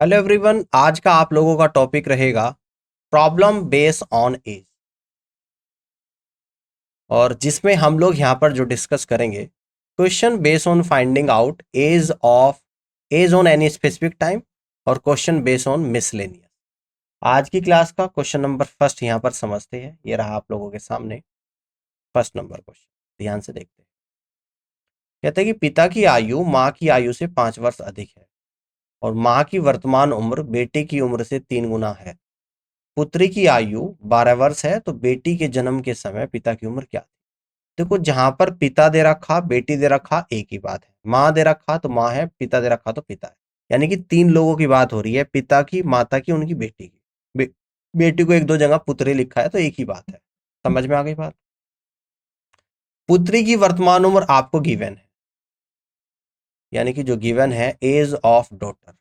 Hello everyone, आज का आप लोगों का टॉपिक रहेगा प्रॉब्लम बेस्ड ऑन एज। और जिसमें हम लोग यहाँ पर जो डिस्कस करेंगे, question based on finding out age on any specific time और क्वेश्चन बेस्ड ऑन मिसलेनियस। आज की क्लास का क्वेश्चन नंबर फर्स्ट यहाँ पर समझते हैं। ये रहा आप लोगों के सामने फर्स्ट नंबर क्वेश्चन, ध्यान से देखते हैं। कहते हैं कि पिता की आयु माँ की आयु से 5 वर्ष अधिक है और माँ की वर्तमान उम्र बेटे की उम्र से 3 गुना है। पुत्री की आयु 12 वर्ष है, तो बेटी के जन्म के समय पिता की उम्र क्या थी? देखो, जहां पर पिता दे रखा बेटी दे रखा एक ही बात है, माँ दे रखा तो माँ है, पिता दे रखा तो पिता है। यानी कि तीन लोगों की बात हो रही है, पिता की, माता की, उनकी बेटी की। बेटी को एक दो जगह पुत्री लिखा है तो एक ही बात है। समझ में आ गई बात? पुत्री की वर्तमान उम्र आपको गिवन है, यानी कि जो गिवन है एज ऑफ डॉटर,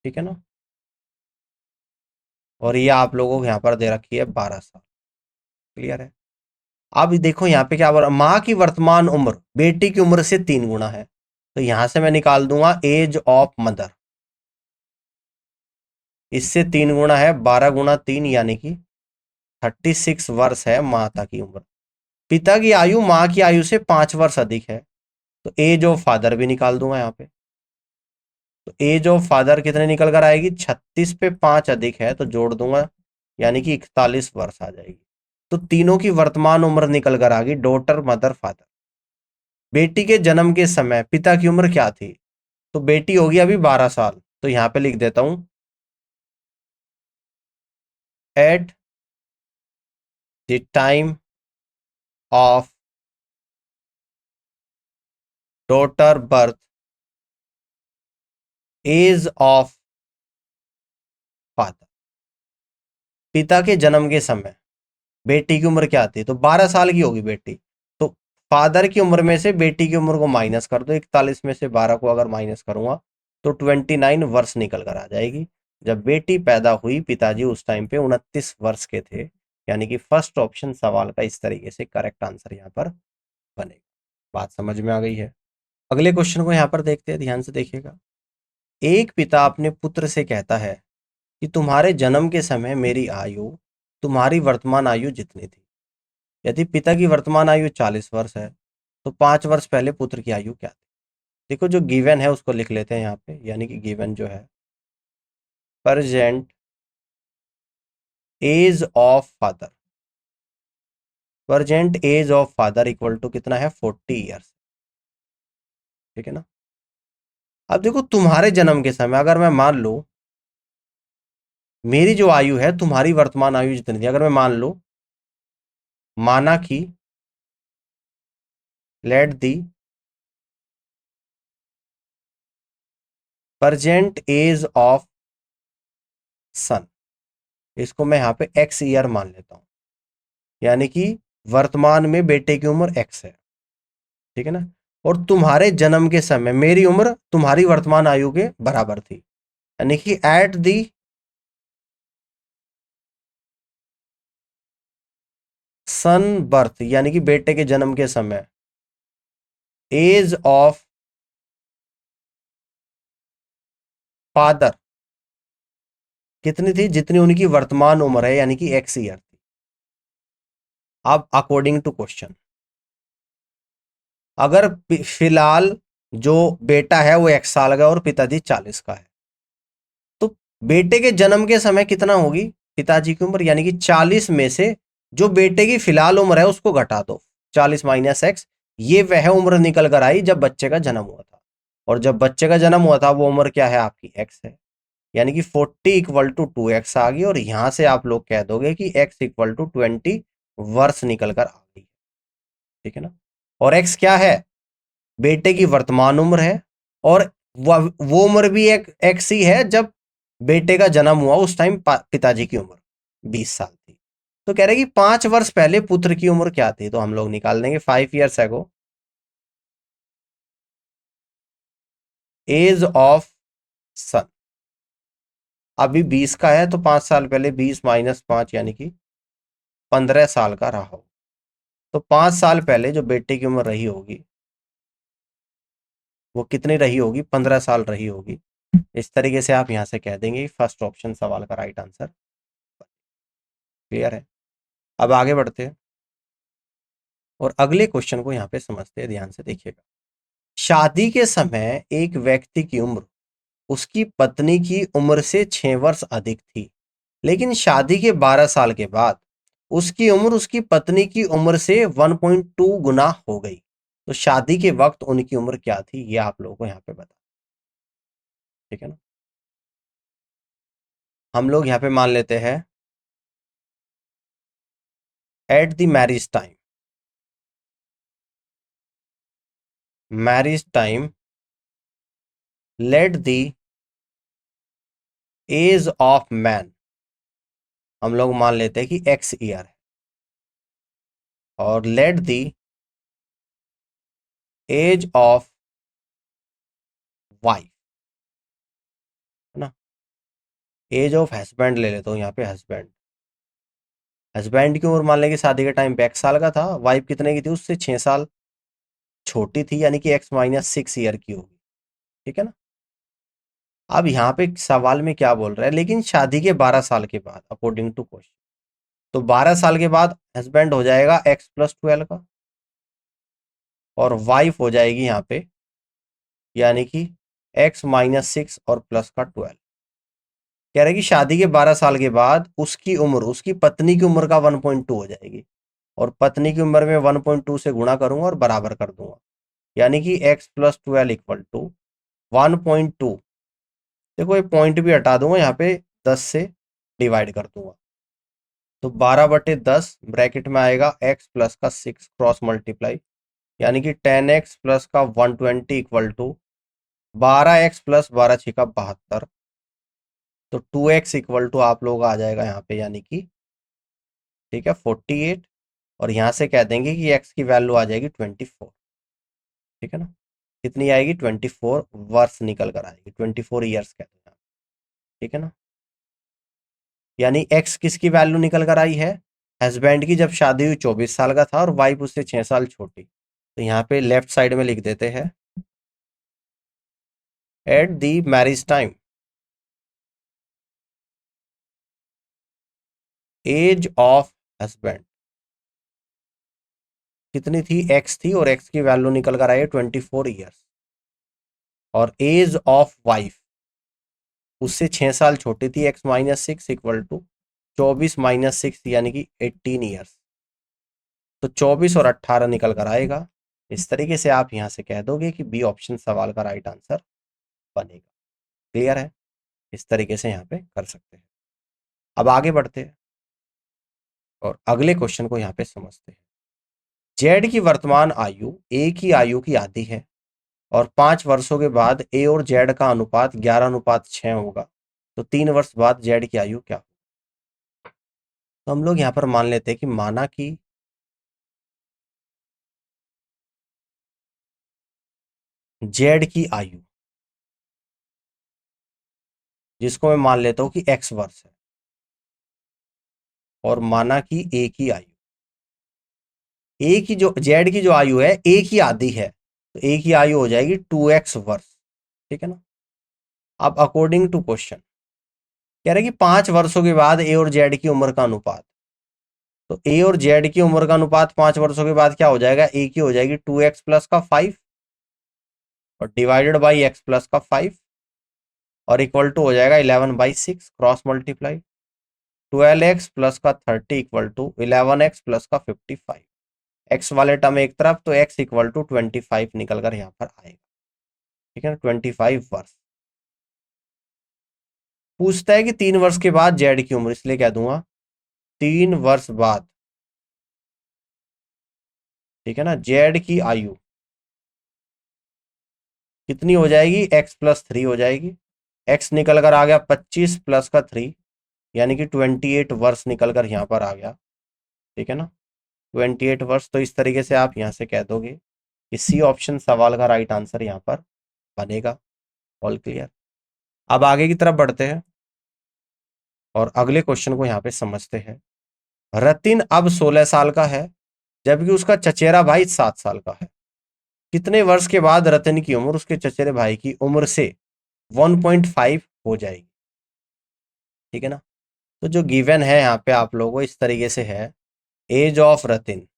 ठीक है ना। और ये आप लोगों को यहाँ पर दे रखी है 12 साल। क्लियर है? अब देखो यहाँ पे क्या बोल रहा, माँ की वर्तमान उम्र बेटी की उम्र से 3 गुना है, तो यहां से मैं निकाल दूंगा एज ऑफ मदर। इससे 3 गुना है, 12 गुना 3 यानी कि 36 वर्ष है माता की उम्र। पिता की आयु माँ की आयु से 5 वर्ष अधिक है, तो एज ऑफ फादर भी निकाल दूंगा यहाँ पे। तो एज ऑफ फादर कितने निकल कर आएगी? 36 पे 5 अधिक है तो जोड़ दूंगा, यानी कि 41 वर्ष आ जाएगी। तो तीनों की वर्तमान उम्र निकल कर आ गई, डॉटर, मदर, फादर। बेटी के जन्म के समय पिता की उम्र क्या थी? तो बेटी होगी अभी 12 साल, तो यहां पे लिख देता हूं at the time of daughter birth age of father. पिता के जन्म के समय बेटी की उम्र क्या थी? तो 12 साल की होगी बेटी। तो फादर की उम्र में से बेटी की उम्र को माइनस कर दो, 41 में से 12 को अगर माइनस करूंगा तो 29 वर्ष निकल कर आ जाएगी। जब बेटी पैदा हुई पिताजी उस टाइम पे 29 वर्ष के थे, यानी कि फर्स्ट ऑप्शन सवाल का इस तरीके से करेक्ट आंसर यहाँ पर बनेगा। बात समझ में आ गई है? अगले क्वेश्चन को यहाँ पर देखते हैं, ध्यान से देखिएगा। एक पिता अपने पुत्र से कहता है कि तुम्हारे जन्म के समय मेरी आयु तुम्हारी वर्तमान आयु जितनी थी। यदि पिता की वर्तमान आयु 40 वर्ष है, तो 5 वर्ष पहले पुत्र की आयु क्या थी? देखो, जो गिवन है उसको लिख लेते हैं यहाँ पे, यानी कि गिवन जो है present age of father. Present age of father equal to कितना है? 40 ईयर्स। ठीक है ना। अब देखो, तुम्हारे जन्म के समय अगर मैं मान लो मेरी जो आयु है तुम्हारी वर्तमान आयु जितनी थी, अगर मैं मान लो, माना कि let the present age of son, इसको मैं यहाँ पे एक्स ईयर मान लेता हूं, यानी कि वर्तमान में बेटे की उम्र एक्स है। ठीक है ना। और तुम्हारे जन्म के समय मेरी उम्र तुम्हारी वर्तमान आयु के बराबर थी, यानी कि एट दी सन बर्थ, यानी कि बेटे के जन्म के समय एज ऑफ फादर कितनी थी? जितनी उनकी वर्तमान उम्र है, यानी कि एक्स ईयर थी। अब अकॉर्डिंग टू क्वेश्चन, अगर फिलहाल जो बेटा है वो 1 साल का और पिताजी 40 का है, तो बेटे के जन्म के समय कितना होगी पिताजी की उम्र? यानी कि 40 में से जो बेटे की फिलहाल उम्र है उसको घटा दो, 40 माइनस एक्स। ये वह उम्र निकल कर आई जब बच्चे का जन्म हुआ था, और जब बच्चे का जन्म हुआ था वो उम्र क्या है? आपकी एक्स है। यानी कि 40 इक्वल टू 2x आ गई, और यहां से आप लोग कह दोगे कि x इक्वल टू 20 वर्ष निकल कर आ गई। ठीक है ना। और x क्या है? बेटे की वर्तमान उम्र है, और वो उम्र भी एक एक्स ही है जब बेटे का जन्म हुआ उस टाइम पिताजी की उम्र 20 साल थी। तो कह रहे कि 5 वर्ष पहले पुत्र की उम्र क्या थी, तो हम लोग निकाल देंगे 5 years ago एज ऑफ सन। अभी 20 का है तो 5 साल पहले 20 माइनस 5 यानी कि 15 साल का रहा हो। तो 5 साल पहले जो बेटे की उम्र रही होगी वो कितनी रही होगी? 15 साल रही होगी। इस तरीके से आप यहाँ से कह देंगे फर्स्ट ऑप्शन सवाल का राइट आंसर। क्लियर है? अब आगे बढ़ते हैं और अगले क्वेश्चन को यहाँ पे समझते हैं, ध्यान से देखिएगा। शादी के समय एक व्यक्ति की उम्र उसकी पत्नी की उम्र से 6 वर्ष अधिक थी, लेकिन शादी के 12 साल के बाद उसकी उम्र उसकी पत्नी की उम्र से 1.2 गुना हो गई। तो शादी के वक्त उनकी उम्र क्या थी, ये आप लोगों को यहाँ पे बता। ठीक है ना? हम लोग यहाँ पे मान लेते हैं at the marriage time let the age of man, हम लोग मान लेते हैं कि एक्स ईयर है, और let the age of wife, है ना? एज ऑफ हस्बैंड ले लेता हूँ यहाँ पे, हस्बैंड की उम्र मान लेंगे शादी के टाइम पे x साल का था, वाइफ कितने की थी, उससे 6 साल छोटी थी, यानी कि x-6 ईयर की होगी। ठीक है ना? अब यहाँ पे सवाल में क्या बोल रहा है, लेकिन शादी के 12 साल के बाद अकॉर्डिंग टू क्वेश्चन, तो 12 साल के बाद हस्बैंड हो जाएगा x+12 का, और वाइफ हो जाएगी यहाँ पे यानी कि x-6 और प्लस का 12। कह रहा है कि शादी के 12 साल के बाद उसकी उम्र उसकी पत्नी की उम्र का 1.2 हो जाएगी, और पत्नी की उम्र में 1.2 से गुणा करूंगा और बराबर कर दूंगा, यानी कि x+12 इक्वल टू 1.2। देखो ये पॉइंट भी हटा दूंगा, यहाँ पे 10 से डिवाइड कर दूंगा, तो 12/10 ब्रैकेट में आएगा x प्लस का 6 क्रॉस मल्टीप्लाई, यानी कि 10x प्लस का 120 इक्वल टू 12x प्लस 12×6 = 72। तो 2x इक्वल टू आप लोगों का आ जाएगा यहाँ पे, यानी कि ठीक है 48, और यहाँ से कह देंगे कि x की वैल्यू आ जाएगी 24। ठीक है ना? कितनी आएगी? 24 वर्ष निकल कर आएगी, 24 ईयर्स कहते हैं। ठीक है ना? यानी x किसकी वैल्यू निकल कर आई है? हस्बैंड की, जब शादी हुई 24 साल का था और वाइफ उससे 6 साल छोटी। तो यहाँ पे लेफ्ट साइड में लिख देते हैं at the marriage time age of husband कितनी थी? x थी, और x की वैल्यू निकल कर आई है 24 ईयर्स, और एज ऑफ वाइफ उससे 6 साल छोटी थी, x-6 इक्वल टू 24-6 यानी कि 18 ईयर्स। तो 24 और 18 निकल कर आएगा। इस तरीके से आप यहां से कह दोगे कि बी ऑप्शन सवाल का राइट आंसर बनेगा। क्लियर है? इस तरीके से यहाँ पे कर सकते हैं। अब आगे बढ़ते हैं और अगले क्वेश्चन को यहाँ पे समझते हैं। जेड की वर्तमान आयु ए की आयु की आधी है, और 5 वर्षों के बाद ए और जेड का अनुपात 11:6 होगा। तो 3 वर्ष बाद जेड की आयु क्या? तो हम लोग यहाँ पर मान लेते हैं कि माना कि जेड की आयु, जिसको मैं मान लेता हूं कि x वर्ष है, और माना कि ए की आयु, ए की जो जेड की जो आयु है ए की आधी है, तो ए की आयु हो जाएगी 2x वर्ष। ठीक है ना? अब अकॉर्डिंग टू क्वेश्चन कह रहे हैं कि 5 वर्षों के बाद ए और जेड की उम्र का अनुपात, तो ए और जेड की उम्र का अनुपात 5 वर्षों के बाद क्या हो जाएगा? ए की हो जाएगी 2x प्लस का 5 और डिवाइडेड बाई x प्लस का 5, और इक्वल टू हो जाएगा 11/6 क्रॉस मल्टीप्लाई 12x प्लस का 30 इक्वल टू 11x प्लस का 55। x वाले टर्म एक तरफ, तो x इक्वल टू 25 निकल कर यहाँ पर आएगा। ठीक है ना? 25 वर्ष। पूछता है कि 3 वर्ष के बाद जेड की उम्र, इसलिए कह दूंगा 3 वर्ष बाद, ठीक है ना, जेड की आयु कितनी हो जाएगी? x+3 हो जाएगी। x निकल कर आ गया 25 प्लस का 3, यानी कि 28 वर्ष निकल कर यहाँ पर आ गया। ठीक है ना? 28 वर्ष। तो इस तरीके से आप यहाँ से कह दोगे कि सी ऑप्शन सवाल का राइट आंसर यहाँ पर बनेगा। All clear? अब आगे की तरफ बढ़ते हैं और अगले क्वेश्चन को यहाँ पे समझते हैं। रतिन अब 16 साल का है, जबकि उसका चचेरा भाई 7 साल का है। कितने वर्ष के बाद रतिन की उम्र उसके चचेरे भाई की उम्र से 1.5 हो जाएगी। ठीक है ना। तो जो गिवन है यहाँ पे आप लोगों को इस तरीके से है, एज ऑफ रतिन,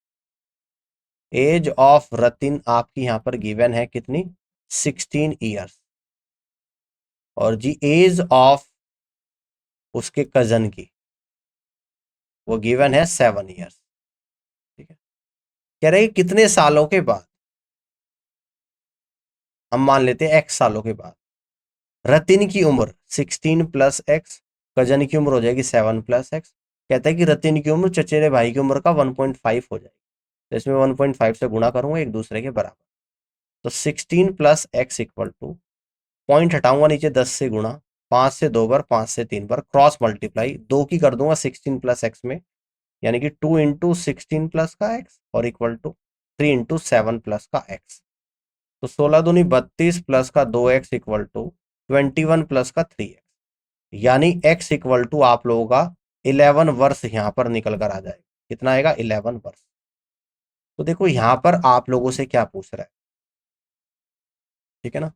एज ऑफ रतिन आपकी यहाँ पर गिवन है कितनी, 16 ईयर्स, और जी एज ऑफ उसके कजन की वो गिवन है 7 ईयर्स। ठीक है। कह रहे हैं कितने सालों के बाद, हम मान लेते हैं एक्स सालों के बाद, रतिन की उम्र 16 प्लस एक्स, कजन की उम्र हो जाएगी 7 प्लस एक्स। कहता है कि रतिन की उम्र चचेरे भाई की उम्र का 1.5 हो जाएगी, तो इसमें 1.5 से गुणा करूंगा एक दूसरे के बराबर। तो 16 plus X equal to, point हटाऊंगा नीचे, 10 से गुणा, 5 से 2 बार, 5 से 3 बार, क्रॉस मल्टीप्लाई 2 की कर दूंगा 16 प्लस एक्स में, यानी कि 2 इंटू 16 प्लस का एक्स और इक्वल टू 3 इंटू 7 प्लस का एक्स। तो 16 दूनी 32 प्लस का 2x इक्वल टू 21 प्लस का 3x, यानी x इक्वल टू आप लोगों का 11 वर्ष यहां पर निकल कर आ जाएगा। कितना आएगा, 11 वर्ष। तो देखो यहां पर आप लोगों से क्या पूछ रहा है, ठीक है ना,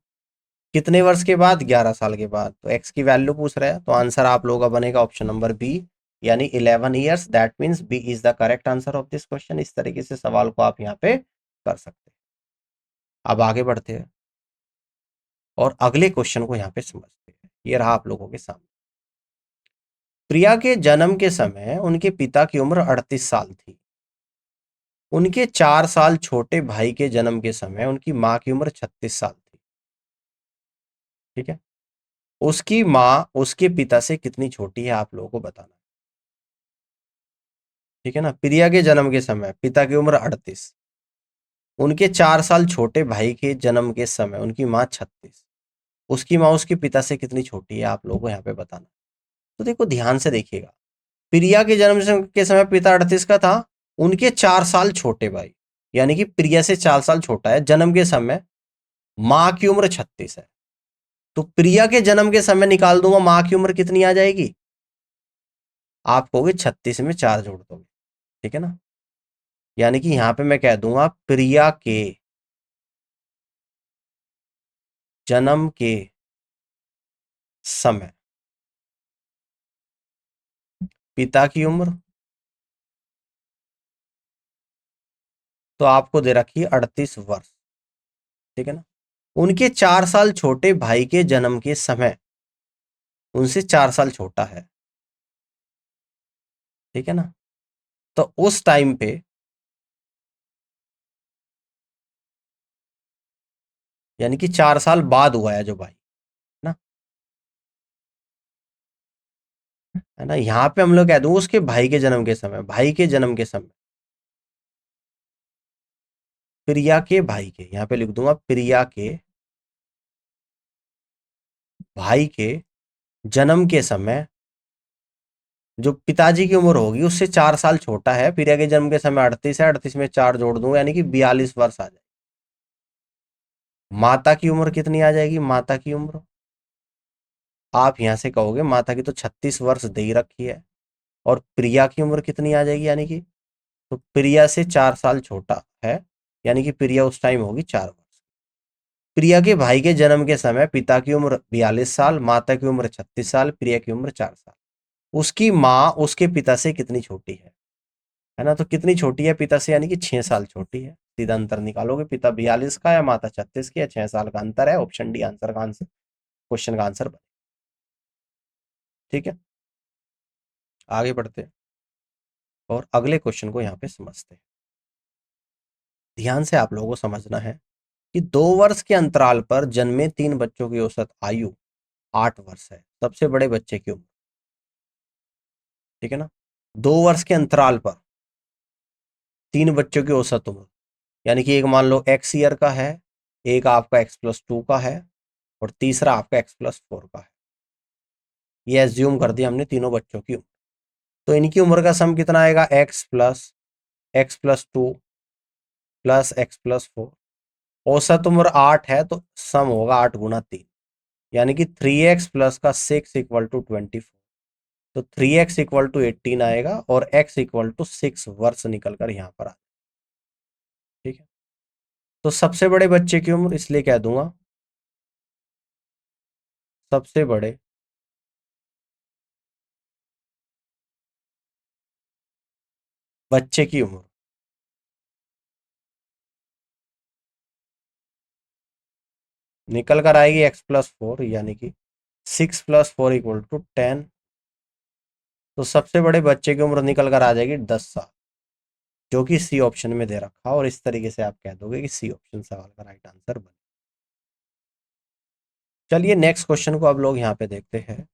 कितने वर्ष के बाद, 11 साल के बाद, तो x की वैल्यू पूछ रहा है, तो आंसर आप लोगों का बनेगा ऑप्शन नंबर बी, यानी 11 years. That means B is the correct answer of this question. इस तरीके से सवाल को आप यहाँ पे कर सकते हैं। अब आगे बढ़ते हैं और अगले क्वेश्चन को यहाँ पे समझते हैं। ये रहा आप लोगों के सामने। प्रिया के जन्म के समय उनके पिता की उम्र 38 साल थी। उनके 4 साल छोटे भाई के जन्म के समय उनकी मां की उम्र 36 साल थी। ठीक है। उसकी मां उसके पिता से कितनी छोटी है, आप लोगों को बताना। ठीक है ना। प्रिया के जन्म के समय पिता की उम्र 38, उनके 4 साल छोटे भाई के जन्म के समय उनकी मां 36, उसकी मां उसके पिता से कितनी छोटी है, आप लोगों को यहाँ पे बताना। तो देखो ध्यान से देखिएगा, प्रिया के जन्म के समय पिता 38 का था, उनके 4 साल छोटे भाई, यानी कि प्रिया से 4 साल छोटा है जन्म के समय, मां की उम्र 36 है। तो प्रिया के जन्म के समय निकाल दूंगा, मां की उम्र कितनी आ जाएगी, आप कहोगे 36 में 4 जोड़ दोगे। ठीक है ना। यानी कि यहां पे मैं कह दूंगा प्रिया के जन्म के समय पिता की उम्र तो आपको दे रखी है 38 वर्ष। ठीक है ना। उनके 4 साल छोटे भाई के जन्म के समय उनसे 4 साल छोटा है। ठीक है ना। तो उस टाइम पे यानी कि 4 साल बाद हुआ है जो भाई, ना, है ना। यहां पे हम लोग कह दूं उसके भाई के जन्म के समय, भाई के जन्म के समय, प्रिया के भाई के, यहां पे लिख दूंगा प्रिया के भाई के जन्म के समय जो पिताजी की उम्र होगी उससे 4 साल छोटा है। प्रिया के जन्म के समय 38 है, 38 में 4 जोड़ दूंगा यानी कि 42 वर्ष आ जाए। माता की उम्र कितनी आ जाएगी, माता की उम्र आप यहां से कहोगे माता की तो 36 वर्ष दे ही रखी है, और प्रिया की उम्र कितनी आ जाएगी, यानी कि तो प्रिया से 4 साल छोटा है, यानी कि प्रिया उस टाइम होगी 4 वर्ष। प्रिया के भाई के जन्म के समय पिता की उम्र 42 साल, माता की उम्र 36 साल, प्रिया की उम्र 4 साल। उसकी माँ उसके पिता से कितनी छोटी है ना। तो कितनी छोटी है पिता से, यानी कि 6 साल छोटी है। सीधा अंतर निकालोगे, पिता 42 का है, माता 36 की है, 6 साल का अंतर है। ऑप्शन डी आंसर का आंसर, क्वेश्चन का आंसर बने। ठीक है। आगे बढ़ते हैं और अगले क्वेश्चन को यहाँ पे समझते हैं। ध्यान से आप लोगों को समझना है कि 2 वर्ष के अंतराल पर जन्मे 3 बच्चों की औसत आयु 8 वर्ष है। सबसे बड़े बच्चे की उम्र, ठीक है ना, 2 वर्ष के अंतराल पर 3 बच्चों की औसत उम्र, यानी कि एक मान लो एक्स ईयर का है, एक आपका x+2 का है, और तीसरा आपका x+4 का है। ये एज्यूम कर दिया हमने तीनों बच्चों की उम्र। तो इनकी उम्र का सम कितना आएगा, x+2 प्लस x+4। औसत उम्र 8 है तो सम होगा 8 × 3, यानी कि 3x प्लस का 6 इक्वल टू 24। तो 3x इक्वल टू 18 आएगा और x इक्वल टू 6 वर्ष निकल कर यहाँ पर आ। ठीक है। तो सबसे बड़े बच्चे की उम्र इसलिए कह दूंगा सबसे बड़े बच्चे की उम्र निकल कर आएगी x+4, यानी कि 6+4 = 10। तो सबसे बड़े बच्चे की उम्र निकल कर आ जाएगी 10 साल, जो कि सी ऑप्शन में दे रखा। और इस तरीके से आप कह दोगे कि सी ऑप्शन सवाल का राइट आंसर बने। चलिए नेक्स्ट क्वेश्चन को अब लोग यहाँ पे देखते हैं।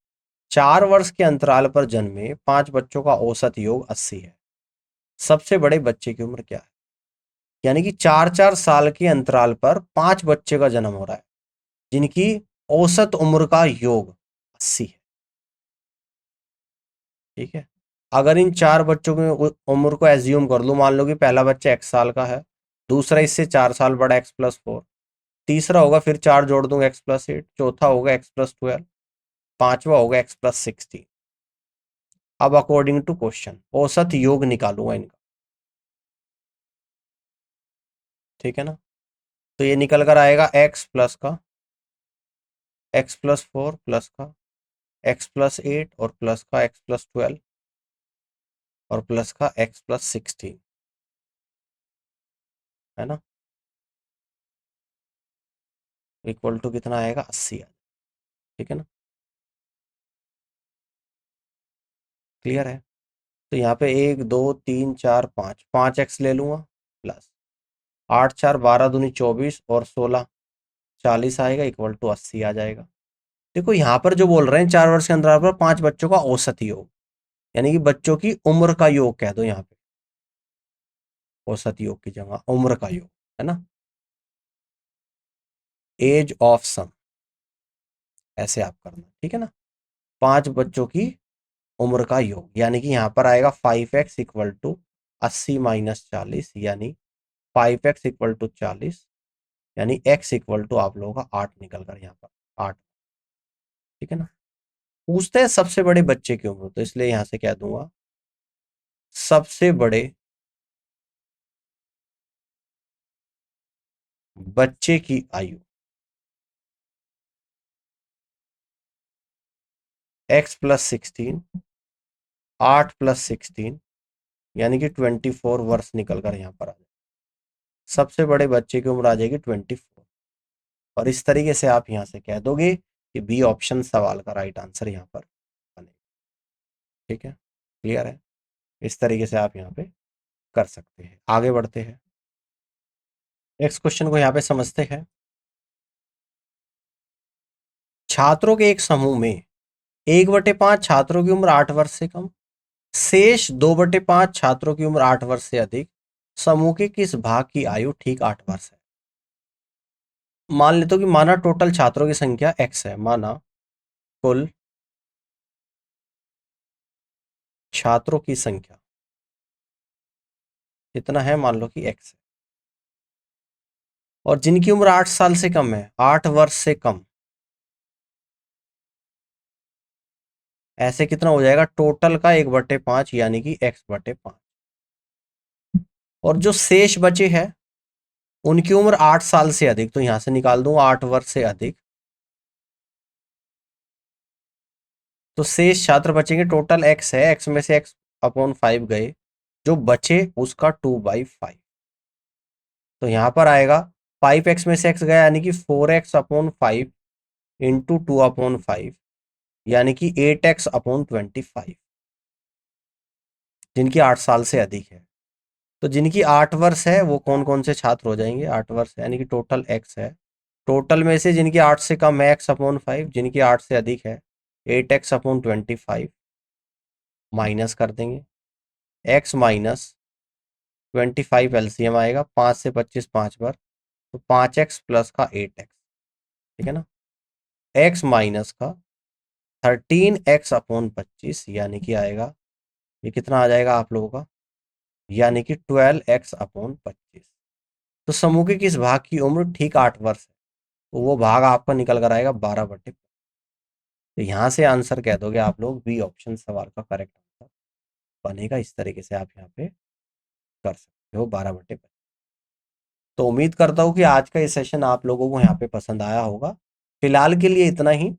4 वर्ष के अंतराल पर जन्मे 5 बच्चों का औसत योग 80 है। सबसे बड़े बच्चे की उम्र क्या है? यानी कि 4-4 साल के अंतराल पर 5 बच्चे का जन्म हो रहा है, जिनकी औसत उम्र का योग 80 है। ठीक है। अगर इन 4 बच्चों की उम्र को एज्यूम कर लो, मान लो कि पहला बच्चा x साल का है, दूसरा इससे 4 साल बड़ा x+4, तीसरा होगा फिर 4 जोड़ दूंगा x+8, चौथा होगा x+12, पांचवा होगा x+16। अब अकॉर्डिंग टू क्वेश्चन औसत योग निकालूंगा इनका। ठीक है ना। तो ये निकल कर आएगा x प्लस का x+4 प्लस का x+8 और प्लस का x+12 और प्लस का x+16, है ना, इक्वल टू कितना आएगा 80। ठीक है ना, क्लियर है। तो यहाँ पे 1 2 3 4 5, 5x ले लूंगा प्लस 8 4 12 दूनी 24 और 16 40 आएगा, इक्वल टू 80 आ जाएगा। देखो यहाँ पर जो बोल रहे हैं 4 वर्ष के अंतराल पर 5 बच्चों का औसत योग, यानी कि बच्चों की उम्र का योग कह दो यहाँ पे, औसत योग की जगह उम्र का योग, है ना, एज ऑफ सम, ऐसे आप करना। ठीक है ना, 5 बच्चों की उम्र का योग, यानी कि यहाँ पर आएगा 5x इक्वल टू 80 - 40, यानी 5x = 40, यानी x इक्वल टू आप लोगों का 8 निकल कर यहाँ पर 8। ठीक है ना। पूछते हैं सबसे बड़े बच्चे की उम्र, तो इसलिए यहाँ से कह दूंगा सबसे बड़े बच्चे की आयु x+16, 8+16, यानी कि 24 वर्ष निकल कर यहाँ पर आ जाए। सबसे बड़े बच्चे की उम्र आ जाएगी 24। और इस तरीके से आप यहाँ से कह दोगे कि बी ऑप्शन सवाल का राइट आंसर यहाँ पर बनेगा। ठीक है, क्लियर है। इस तरीके से आप यहाँ पे कर सकते हैं। आगे बढ़ते हैं, नेक्स्ट क्वेश्चन को यहाँ पे समझते हैं। छात्रों के एक समूह में 1/5 छात्रों की उम्र 8 वर्ष से कम, शेष 2/5 छात्रों की उम्र 8 वर्ष से अधिक, समूह के किस भाग की आयु ठीक 8 वर्ष है? मान लेते हो कि माना टोटल छात्रों की संख्या x है, माना कुल छात्रों की संख्या कितना है, मान लो कि x है, और जिनकी उम्र 8 साल से कम है, 8 वर्ष से कम, ऐसे कितना हो जाएगा टोटल का 1/5, यानी कि x/5। और जो शेष बचे हैं उनकी उम्र 8 साल से अधिक, तो यहां से निकाल दूंगा 8 वर्ष से अधिक। तो शेष छात्र बचेंगे, टोटल x है, x में से x/5 गए, जो बचे उसका 2/5। तो यहां पर आएगा 5x में से x गया, यानी कि 4x/5 इंटू 2/5, यानी कि 8x/25, जिनकी 8 साल से अधिक है। तो जिनकी 8 वर्ष है वो कौन कौन से छात्र हो जाएंगे, 8 वर्ष यानी कि टोटल x है, टोटल में से जिनकी 8 से कम है x/5, जिनकी 8 से अधिक है 8x/25, माइनस कर देंगे, x माइनस 25 एलसीएम आएगा, 5 से 25 5 बार, तो 5x प्लस का 8x। ठीक है ना, x माइनस का 13x/25, यानी कि आएगा, ये कितना आ जाएगा आप लोगों का, यानी कि 12x/25। तो समूह के किस भाग की उम्र ठीक 8 वर्ष है, तो वो भाग आपका निकल कर आएगा 12/5। तो यहाँ से आंसर कह दोगे आप लोग, बी ऑप्शन सवाल का करेक्ट आंसर बनेगा। इस तरीके से आप यहाँ पे कर सकते हो 12/5। तो उम्मीद करता हूँ कि आज का ये सेशन आप लोगों को यहाँ पे पसंद आया होगा। फिलहाल के लिए इतना ही।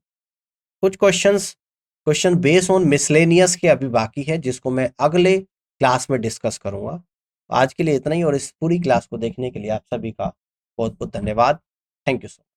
कुछ क्वेश्चन बेस्ड ऑन मिसलेनियस के अभी बाकी है, जिसको मैं अगले क्लास में डिस्कस करूंगा। आज के लिए इतना ही, और इस पूरी क्लास को देखने के लिए आप सभी का बहुत बहुत धन्यवाद। Thank you so much.